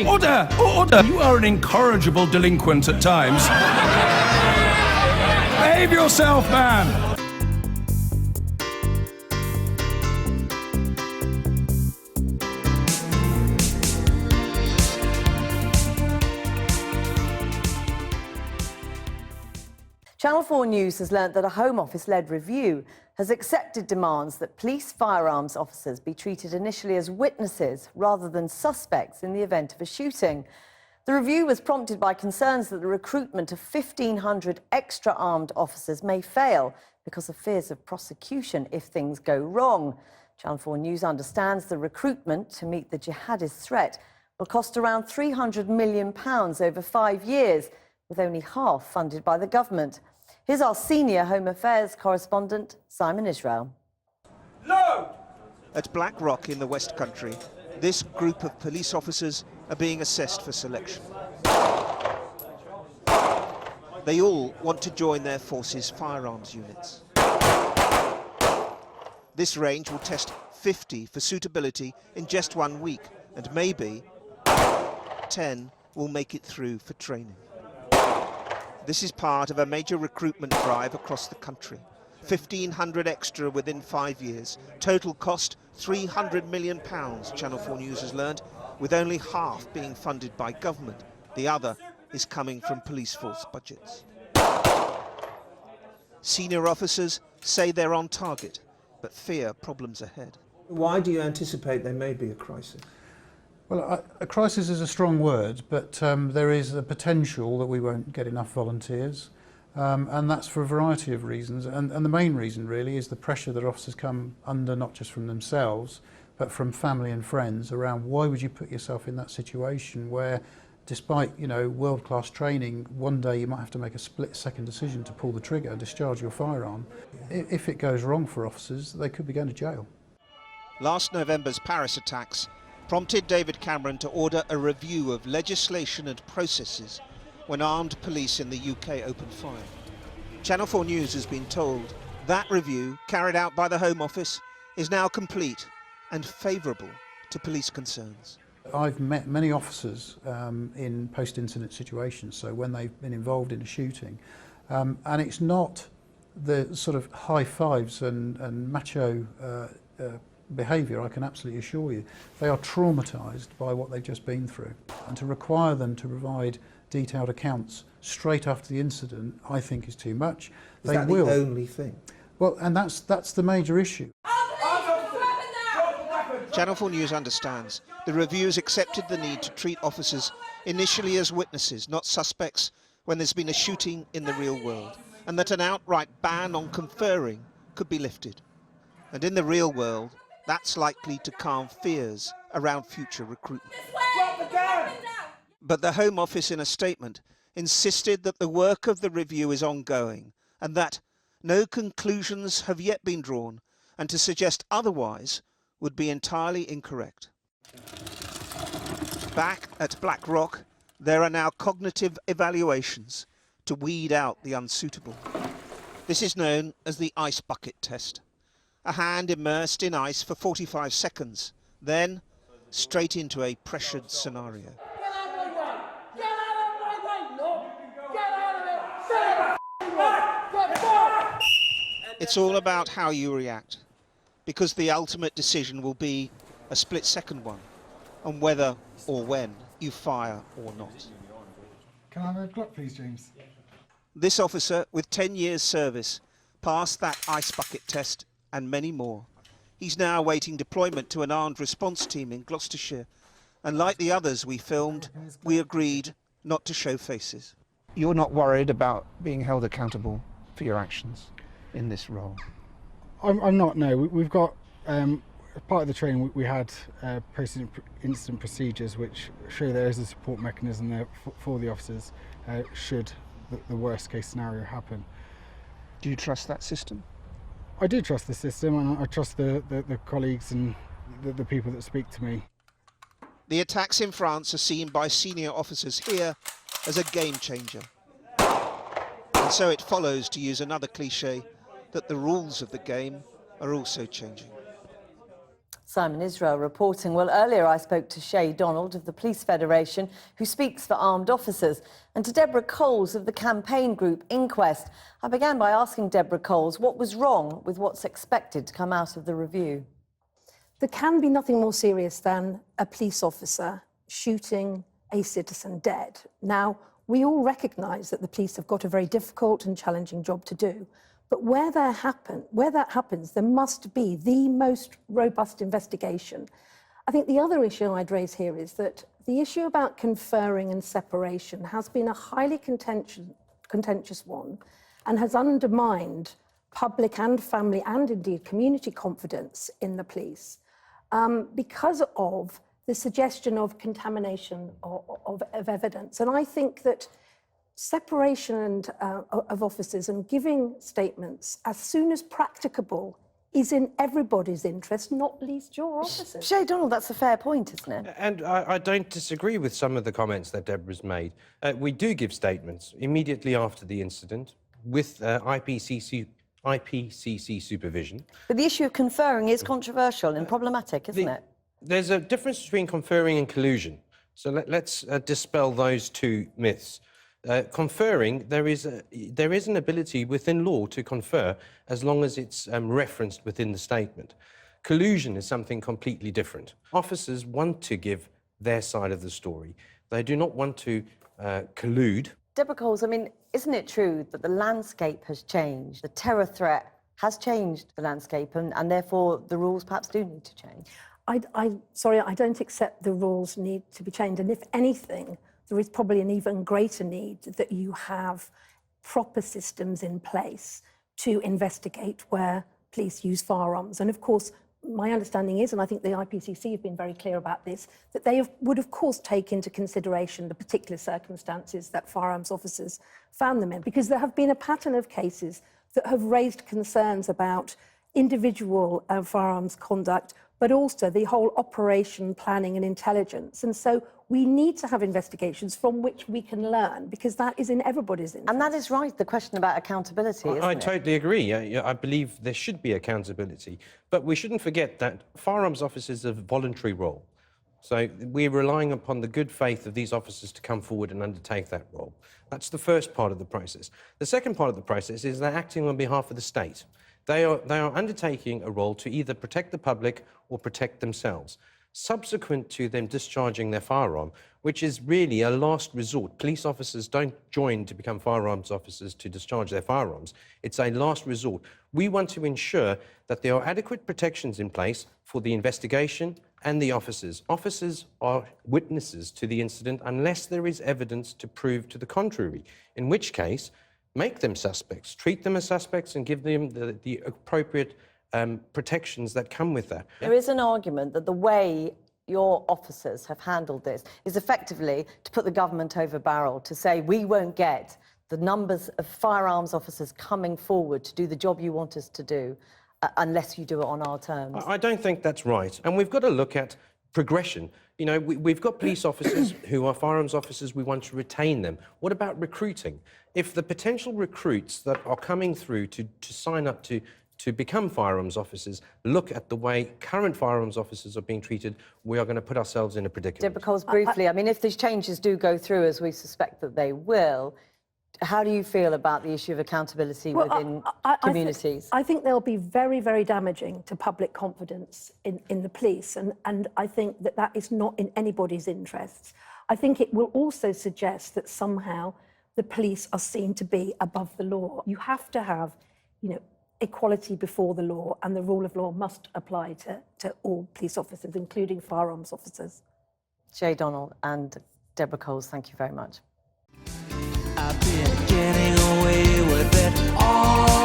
Order! Order! You are an incorrigible delinquent at times. Behave yourself, man! Channel 4 News has learnt that a Home Office-led review has accepted demands that police firearms officers be treated initially as witnesses rather than suspects in the event of a shooting. The review was prompted by concerns that the recruitment of 1,500 extra armed officers may fail because of fears of prosecution if things go wrong. Channel 4 News understands the recruitment to meet the jihadist threat will cost around £300 million over 5 years, with only half funded by the government. Here's our senior Home Affairs correspondent, Simon Israel. Load! At Black Rock in the West Country, this group of police officers are being assessed for selection. They all want to join their forces' firearms units. This range will test 50 for suitability in just 1 week, and maybe 10 will make it through for training. This is part of a major recruitment drive across the country. 1,500 extra within 5 years. Total cost £300 million, Channel 4 News has learned, with only half being funded by government. The other is coming from police force budgets. Senior officers say they're on target, but fear problems ahead. Why do you anticipate there may be a crisis? Well, a crisis is a strong word, but there is a potential that we won't get enough volunteers, and that's for a variety of reasons. And the main reason really is the pressure that officers come under, not just from themselves, but from family and friends around why would you put yourself in that situation where, despite, you know, world-class training, one day you might have to make a split-second decision to pull the trigger and discharge your firearm. If it goes wrong for officers, they could be going to jail. Last November's Paris attacks prompted David Cameron to order a review of legislation and processes when armed police in the UK opened fire. Channel 4 News has been told that review, carried out by the Home Office, is now complete and favourable to police concerns. I've met many officers in post-incident situations, so when they've been involved in a shooting, and it's not the sort of high fives and macho behaviour, I can absolutely assure you. They are traumatised by what they've just been through, and to require them to provide detailed accounts straight after the incident, I think is too much. Is that the only thing? Well, and that's the major issue. Channel 4 News understands the review's accepted the need to treat officers initially as witnesses, not suspects, when there's been a shooting in the real world, and that an outright ban on conferring could be lifted. And in the real world, that's likely to calm fears around future recruitment. But the Home Office, in a statement, insisted that the work of the review is ongoing and that no conclusions have yet been drawn, and to suggest otherwise would be entirely incorrect. Back at Black Rock, there are now cognitive evaluations to weed out the unsuitable. This is known as the ice bucket test. A hand immersed in ice for 45 seconds, then straight into a pressured scenario. It's all about how you react, because the ultimate decision will be a split-second one on whether or when you fire or not. Can I have a Glock, please, James? This officer, with 10 years' service, passed that ice bucket test and many more. He's now awaiting deployment to an armed response team in Gloucestershire. And like the others we filmed, we agreed not to show faces. You're not worried about being held accountable for your actions in this role? I'm not, no. We've got, as part of the training, we had post-incident procedures which show there is a support mechanism there for the officers should the worst case scenario happen. Do you trust that system? I do trust the system, and I trust the colleagues and the people that speak to me. The attacks in France are seen by senior officers here as a game changer. And so it follows, to use another cliche, that the rules of the game are also changing. Simon Israel reporting. Well, earlier I spoke to Shay Donald of the Police Federation, who speaks for armed officers, and to Deborah Coles of the campaign group Inquest. I began by asking Deborah Coles what was wrong with what's expected to come out of the review. There can be nothing more serious than a police officer shooting a citizen dead. Now, we all recognise that the police have got a very difficult and challenging job to do. But where that happens, there must be the most robust investigation. I think the other issue I'd raise here is that the issue about conferring and separation has been a highly contentious one and has undermined public and family and indeed community confidence in the police because of the suggestion of contamination of evidence. And I think that separation of officers and giving statements as soon as practicable is in everybody's interest, not least your officers. Shay Donald, that's a fair point, isn't it? And I don't disagree with some of the comments that Deborah's made. We do give statements immediately after the incident with IPCC supervision. But the issue of conferring is controversial and problematic, isn't it? There's a difference between conferring and collusion. So let's dispel those two myths. Conferring, there is an ability within law to confer as long as it's referenced within the statement. Collusion is something completely different. Officers want to give their side of the story. They do not want to collude. Deborah Coles, I mean, isn't it true that the landscape has changed? The terror threat has changed the landscape and therefore the rules perhaps do need to change? Sorry, I don't accept the rules need to be changed. And if anything, there is probably an even greater need that you have proper systems in place to investigate where police use firearms. And of course, my understanding is, and I think the IPCC have been very clear about this, that they would of course take into consideration the particular circumstances that firearms officers found them in, because there have been a pattern of cases that have raised concerns about individual firearms conduct, but also the whole operation, planning and intelligence. And so we need to have investigations from which we can learn, because that is in everybody's interest. And that is right, the question about accountability, isn't it? I totally agree. I believe there should be accountability. But we shouldn't forget that firearms officers are a voluntary role. So we're relying upon the good faith of these officers to come forward and undertake that role. That's the first part of the process. The second part of the process is they're acting on behalf of the state. They are undertaking a role to either protect the public or protect themselves. Subsequent to them discharging their firearm, which is really a last resort. Police officers don't join to become firearms officers to discharge their firearms. It's a last resort. We want to ensure that there are adequate protections in place for the investigation and the officers. Officers are witnesses to the incident unless there is evidence to prove to the contrary, in which case, make them suspects, treat them as suspects and give them the appropriate protections that come with that. There is an argument that the way your officers have handled this is effectively to put the government over barrel, to say we won't get the numbers of firearms officers coming forward to do the job you want us to do unless you do it on our terms. I don't think that's right. And we've got to look at progression. You know, we've got police officers who are firearms officers, we want to retain them. What about recruiting? If the potential recruits that are coming through to sign up to become firearms officers look at the way current firearms officers are being treated, we are going to put ourselves in a predicament. Deborah Coles, briefly, I mean, if these changes do go through, as we suspect that they will, how do you feel about the issue of accountability within communities? I think they'll be very, very damaging to public confidence in the police, and I think that is not in anybody's interests. I think it will also suggest that somehow the police are seen to be above the law. You have to have, you know, equality before the law, and the rule of law must apply to all police officers, including firearms officers. Shay Donald and Deborah Coles, thank you very much. I've been getting away with it all